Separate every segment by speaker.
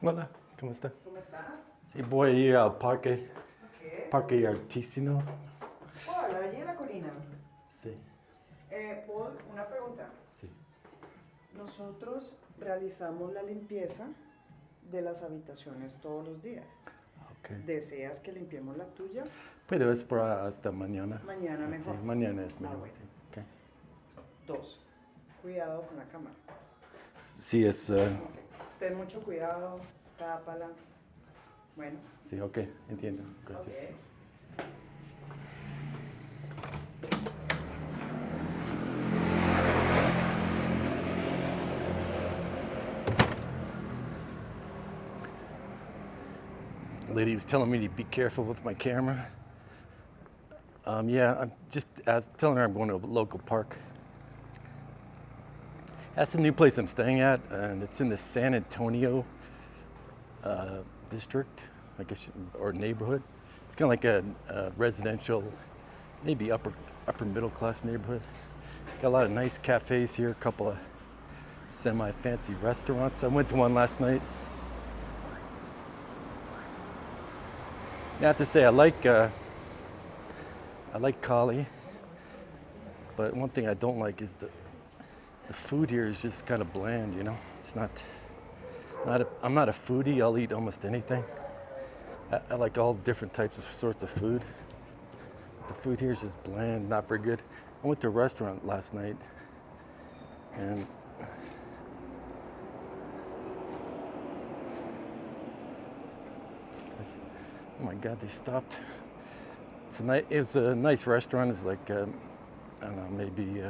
Speaker 1: Hola, ¿cómo está?
Speaker 2: ¿Cómo estás?
Speaker 1: Sí, voy a ir al parque,
Speaker 2: ¿Qué?
Speaker 1: Parque Artísimo.
Speaker 2: Hola, allí en la colina.
Speaker 1: Sí,
Speaker 2: Paul, una pregunta.
Speaker 1: sí.
Speaker 2: Nosotros realizamos la limpieza de las habitaciones todos los días.
Speaker 1: Ok.
Speaker 2: ¿Deseas que limpiemos la tuya?
Speaker 1: Puedo esperar hasta mañana.
Speaker 2: Mañana mejor.
Speaker 1: Sí, mañana es mejor.
Speaker 2: Bueno.
Speaker 1: Sí. Okay.
Speaker 2: 2. Cuidado con la cámara.
Speaker 1: Sí, es...
Speaker 2: Ok. Ten mucho cuidado, tápala. Bueno.
Speaker 1: sí, ok, entiendo. Gracias.
Speaker 2: Ok.
Speaker 1: Lady was telling me to be careful with my camera. Yeah, I was telling her I'm going to a local park. That's a new place I'm staying at, and it's in the San Antonio district, I guess, or neighborhood. It's kind of like a residential, maybe upper middle class neighborhood. Got a lot of nice cafes here, a couple of semi-fancy restaurants. I went to one last night. I have to say I like Cali, but one thing I don't like is the food here is just kind of bland, you know. It's not I'm not a foodie. I'll eat almost anything. I like all different types of sorts of food. The food here is just bland, not very good. I went to a restaurant last night, and oh my God, they stopped. It was a nice restaurant. It was like, I don't know, maybe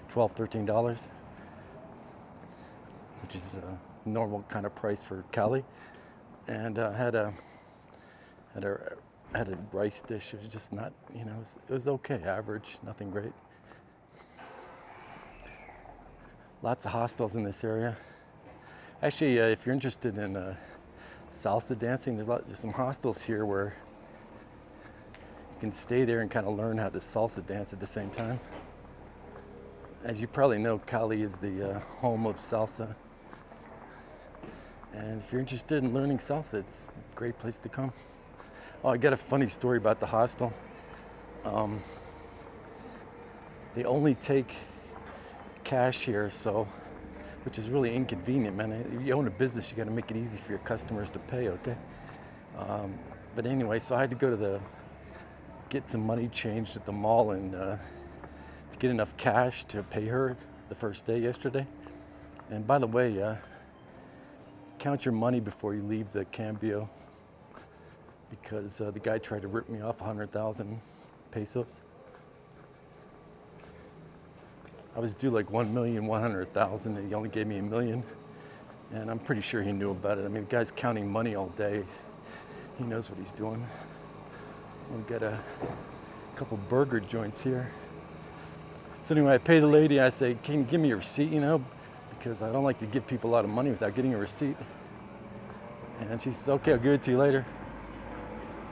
Speaker 1: $12, $13, which is a normal kind of price for Cali. And had a rice dish. It was just not, you know, it was okay, average, nothing great. Lots of hostels in this area. Actually, if you're interested in salsa dancing, there's some hostels here where you can stay there and kind of learn how to salsa dance at the same time. As you probably know, Cali is the home of salsa. And if you're interested in learning salsa, it's a great place to come. Oh, I got a funny story about the hostel. They only take cash here, which is really inconvenient, man. If you own a business, you got to make it easy for your customers to pay, okay? But anyway, so I had to get some money changed at the mall and to get enough cash to pay her the first day yesterday. And by the way, count your money before you leave the cambio, because the guy tried to rip me off 100,000 pesos. I was due like 1,100,000 and he only gave me $1 million. And I'm pretty sure he knew about it. I mean, the guy's counting money all day. He knows what he's doing. We've got a couple burger joints here. So anyway, I pay the lady. I say, can you give me a receipt, you know? Because I don't like to give people a lot of money without getting a receipt. And she says, okay, I'll give it to you later.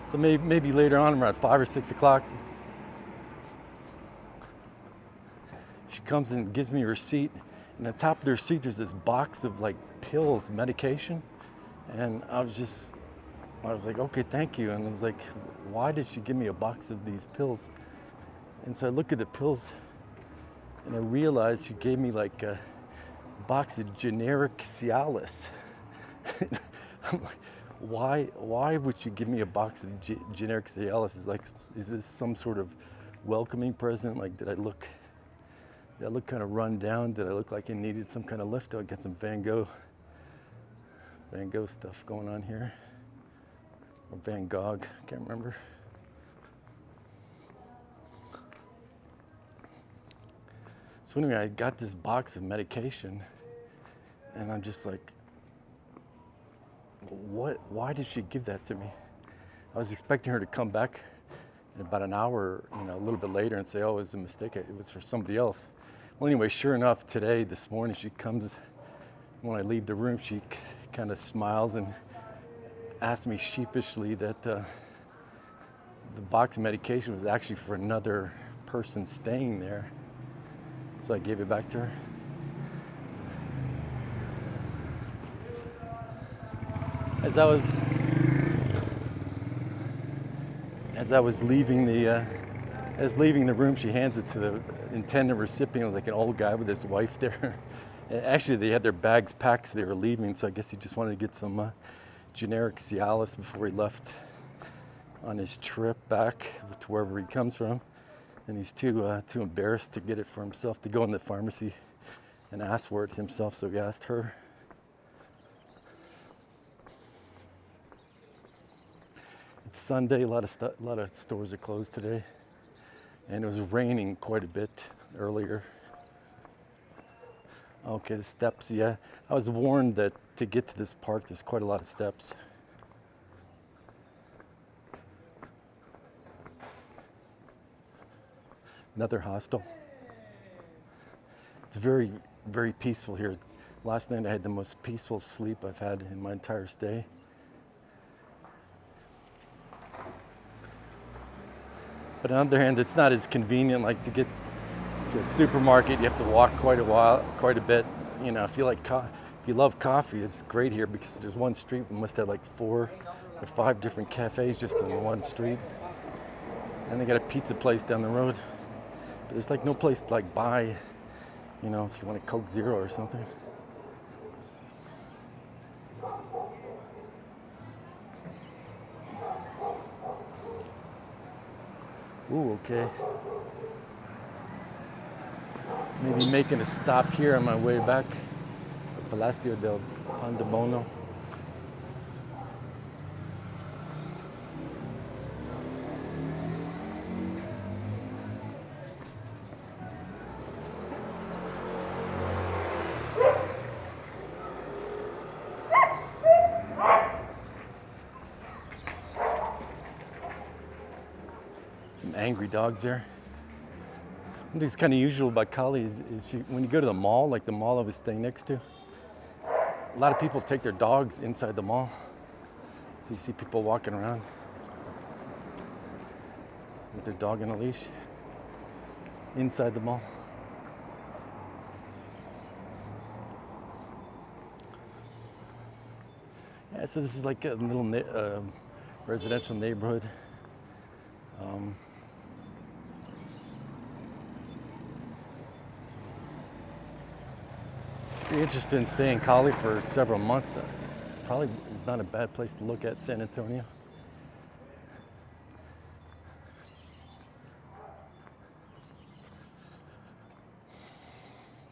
Speaker 1: So maybe later on, around 5 or 6 o'clock, she comes and gives me a receipt. And on top of the receipt, there's this box of like pills, medication. And I was like, okay, thank you. And I was like, why did she give me a box of these pills? And so I look at the pills and I realized she gave me like a box of generic Cialis. I'm like, why would you give me a box of generic Cialis? Is this some sort of welcoming present? Like, did I look kind of run down? Did I look like I needed some kind of lift? I got some Van Gogh stuff going on here. Or Van Gogh, I can't remember. So anyway, I got this box of medication and I'm just like, why did she give that to me? I was expecting her to come back in about an hour, you know, a little bit later and say, oh, it was a mistake. It was for somebody else. Well, anyway, sure enough, this morning, she comes, when I leave the room, she kind of smiles and asks me sheepishly that the box of medication was actually for another person staying there. So I gave it back to her. As I was leaving the room, she hands it to the intended recipient, like an old guy with his wife there. And actually, they had their bags packed, so they were leaving. So I guess he just wanted to get some generic Cialis before he left on his trip back to wherever he comes from. And he's too embarrassed to get it for himself, to go in the pharmacy and ask for it himself. So he asked her. It's Sunday. A lot of stores are closed today, and it was raining quite a bit earlier. Okay, the steps. Yeah, I was warned that to get to this park, there's quite a lot of steps. Another hostel. It's very, very peaceful here. Last night I had the most peaceful sleep I've had in my entire stay. But on the other hand, it's not as convenient. Like to get to a supermarket, you have to walk quite a bit. You know, if you love coffee, it's great here because there's one street. We must have like 4 or 5 different cafes just on the one street. And they got a pizza place down the road. But there's like no place to like buy, you know, if you want a Coke Zero or something. Ooh, okay. Maybe making a stop here on my way back. Palacio del Pan de Bono. Some angry dogs there. One thing's kind of usual about Cali is when you go to the mall, like the mall I was staying next to, a lot of people take their dogs inside the mall. So you see people walking around with their dog on a leash inside the mall. Yeah, so this is like a little residential neighborhood. If you're interested in staying in Cali for several months, probably is not a bad place to look at, San Antonio.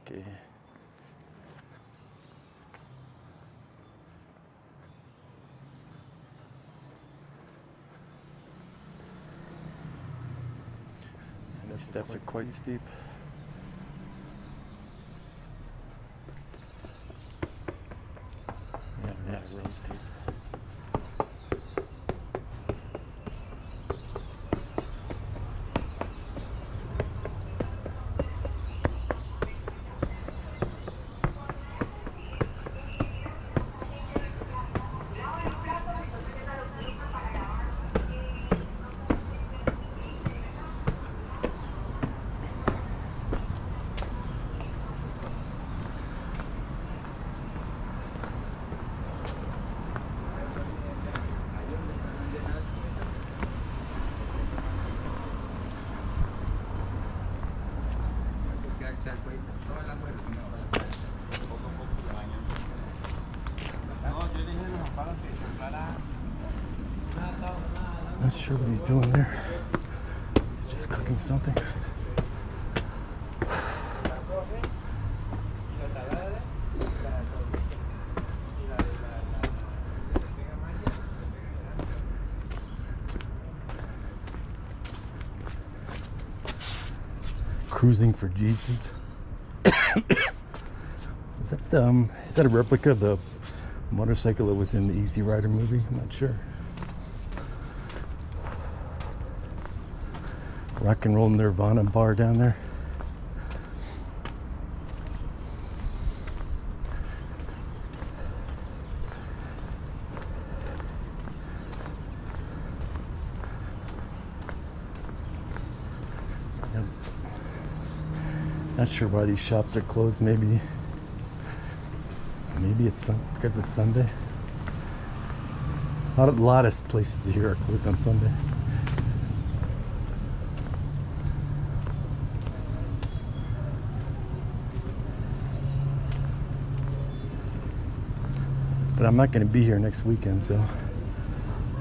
Speaker 1: Okay. So the steps are quite steep. Yeah, it's real steep. Not sure what he's doing there. He's just cooking something. Cruising for Jesus. Is that a replica of the motorcycle that was in the Easy Rider movie? I'm not sure. Rock and Roll Nirvana bar down there. Not sure why these shops are closed. Maybe it's because it's Sunday. A lot of places here are closed on Sunday. But I'm not going to be here next weekend, so.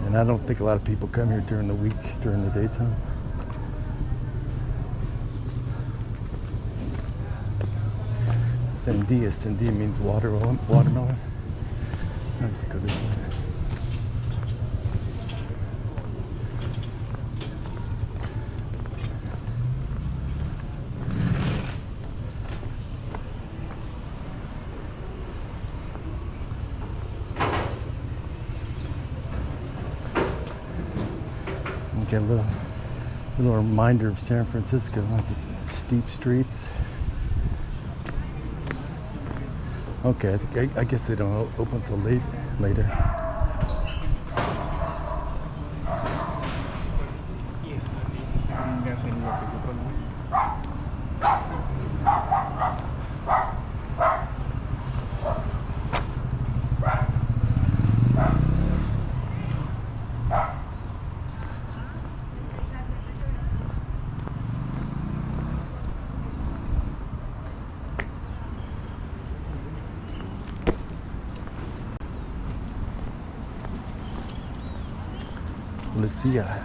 Speaker 1: And I don't think a lot of people come here during the week, during the daytime. Sandia means watermelon. Let's go this way. Okay, a little reminder of San Francisco, like the steep streets. Okay, I guess they don't open until later.
Speaker 3: Yes.
Speaker 1: Lucia.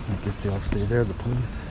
Speaker 1: I guess they all stay there, the police.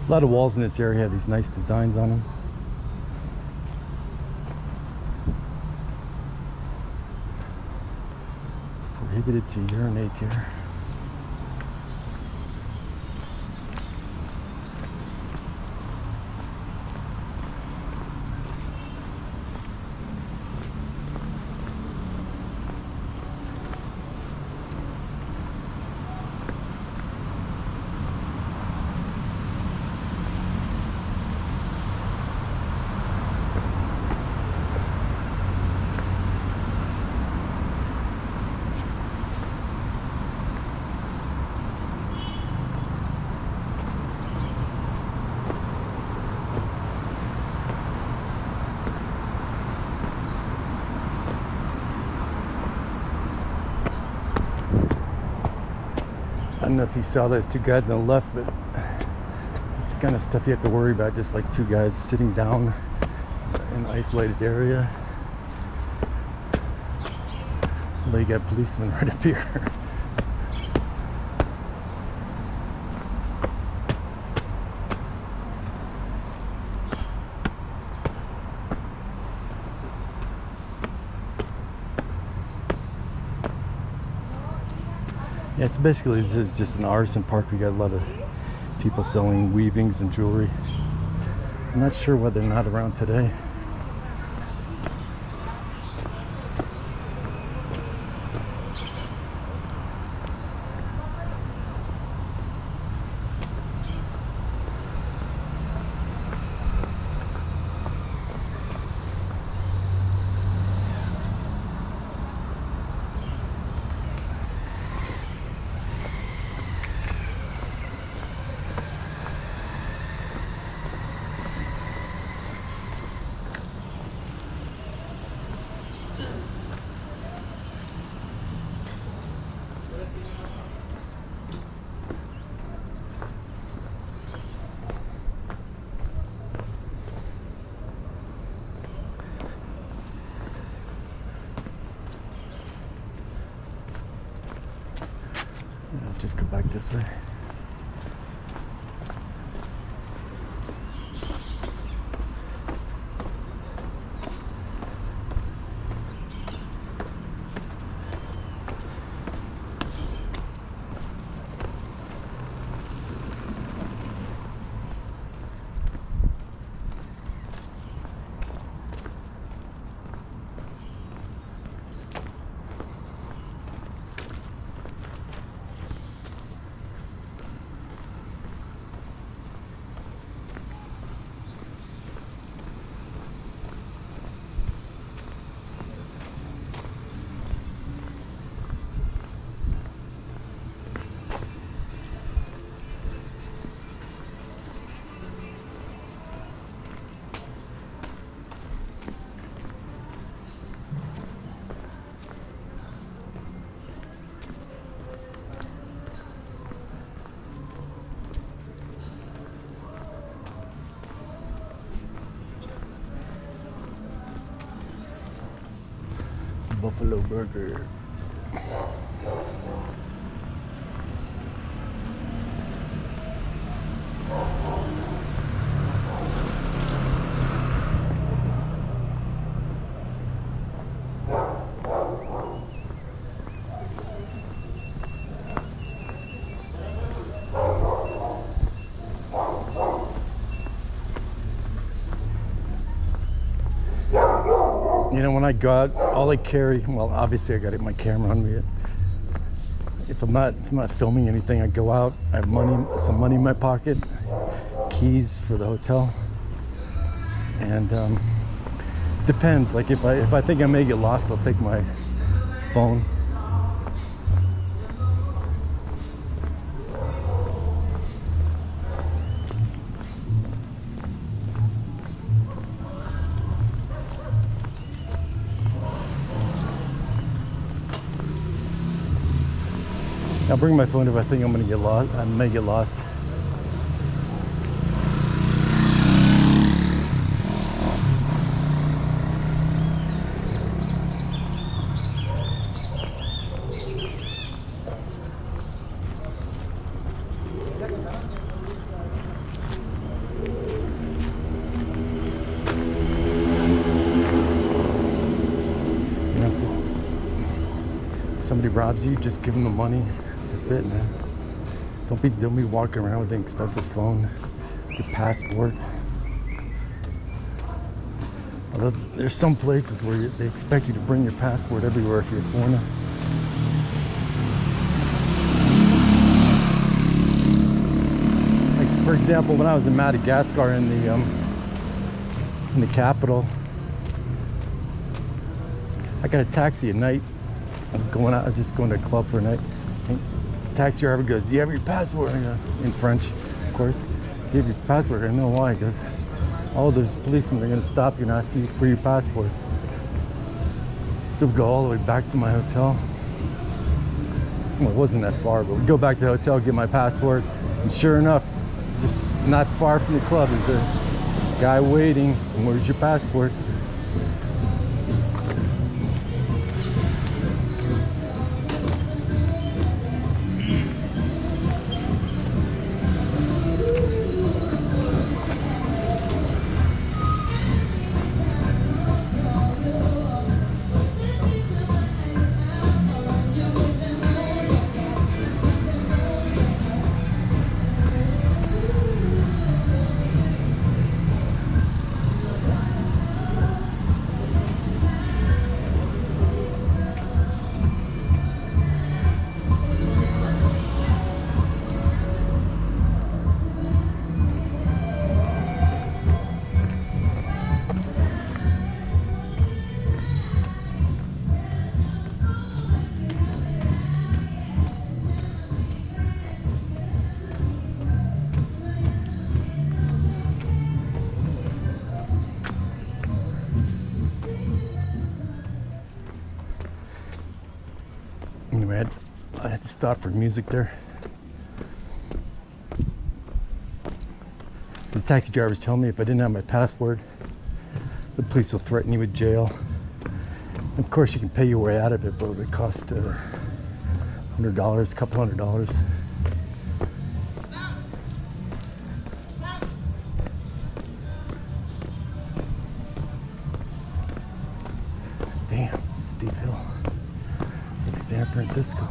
Speaker 1: A lot of walls in this area have these nice designs on them. It's prohibited to urinate here. I don't know if you saw those two guys on the left, but it's the kind of stuff you have to worry about, just like two guys sitting down in an isolated area. Well, you got policemen right up here. Yeah, so basically this is just an artisan park. We got a lot of people selling weavings and jewelry. I'm not sure why they're not around today. just go back this way. Buffalo burger. You know, when I go out, all I carry, well, obviously I got my camera on me. If I'm not filming anything, I go out, I have money, some money in my pocket, keys for the hotel, and depends. Like if I think I may get lost, I'll take my phone. I'll bring my phone if I think I'm gonna get lost. I may get lost. You know, so if somebody robs you, just give them the money. That's it, man. Don't be walking around with an expensive phone, your passport. Although there's some places where they expect you to bring your passport everywhere if you're a foreigner. Like for example, when I was in Madagascar in the capital, I got a taxi at night. I was just going to a club for a night. Taxi driver goes, "Do you have your passport?" I go, in French, of course. "Do you have your passport?" I know why. He goes, "Oh, there's policemen. They're going to stop you and ask you for your passport." So we go all the way back to my hotel. Well, it wasn't that far, but we go back to the hotel, get my passport, and sure enough, just not far from the club is a guy waiting. "Where's your passport?" Anyway, I had to stop for music there. So the taxi driver was telling me if I didn't have my passport, the police will threaten you with jail. Of course, you can pay your way out of it, but it would cost $100, couple $100. Damn, steep hill. Like San Francisco.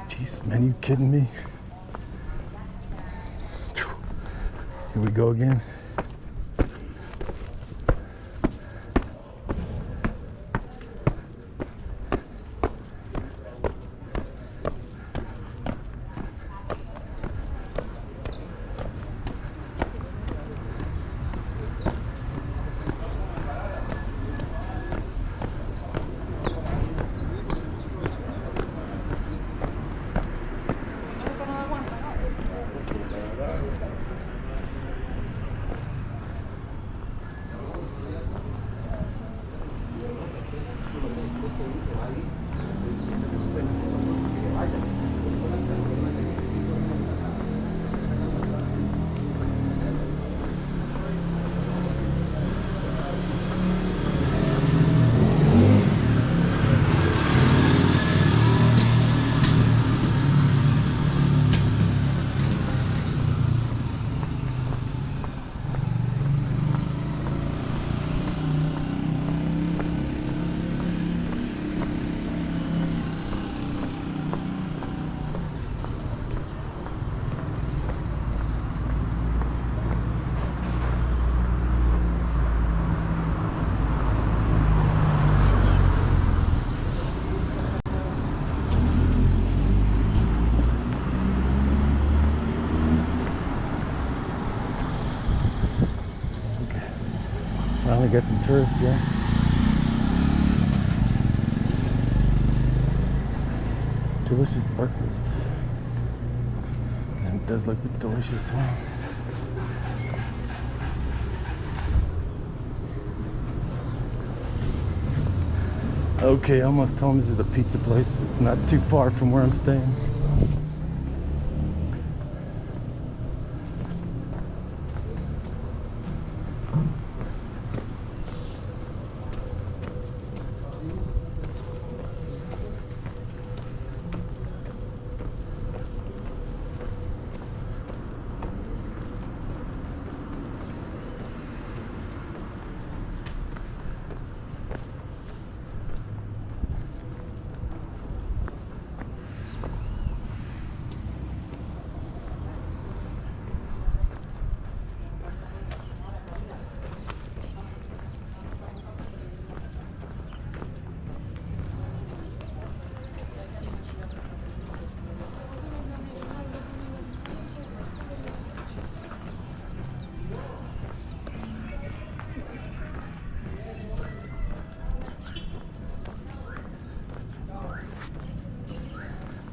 Speaker 1: Jeez, man, you kidding me? Here we go again. Finally got some tourists, yeah. Delicious breakfast. And it does look delicious, huh? Okay, I almost told him this is the pizza place. It's not too far from where I'm staying.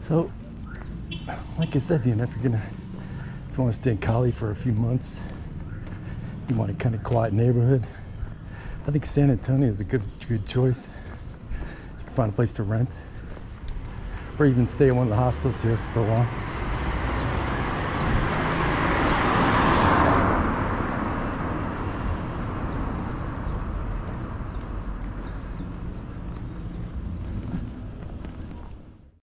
Speaker 1: So, like I said, you know, if you want to stay in Cali for a few months, you want a kind of quiet neighborhood, I think San Antonio is a good choice. You can find a place to rent, or even stay in one of the hostels here for a while.